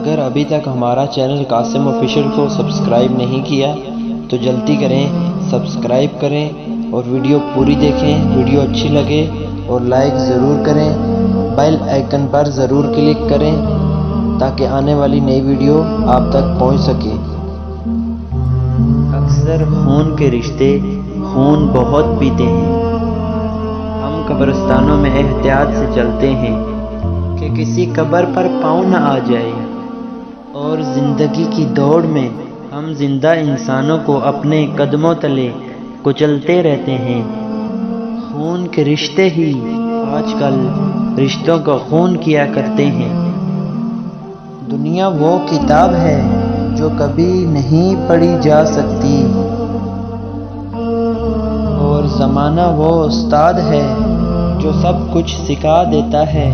اگر ابھی تک ہمارا چینل قاسم آفیشیل کو سبسکرائب نہیں کیا تو جلدی کریں، سبسکرائب کریں اور ویڈیو پوری دیکھیں۔ ویڈیو اچھی لگے اور لائک ضرور کریں، بیل آئیکن پر ضرور کلک کریں تاکہ آنے والی نئی ویڈیو آپ تک پہنچ سکے۔ اکثر خون کے رشتے خون بہت پیتے ہیں۔ ہم قبرستانوں میں احتیاط سے چلتے ہیں کہ کسی قبر پر پاؤں نہ آ جائے، اور زندگی کی دوڑ میں ہم زندہ انسانوں کو اپنے قدموں تلے کچلتے رہتے ہیں۔ خون کے رشتے ہی آج کل رشتوں کا خون کیا کرتے ہیں۔ دنیا وہ کتاب ہے جو کبھی نہیں پڑھی جا سکتی، اور زمانہ وہ استاد ہے جو سب کچھ سکھا دیتا ہے۔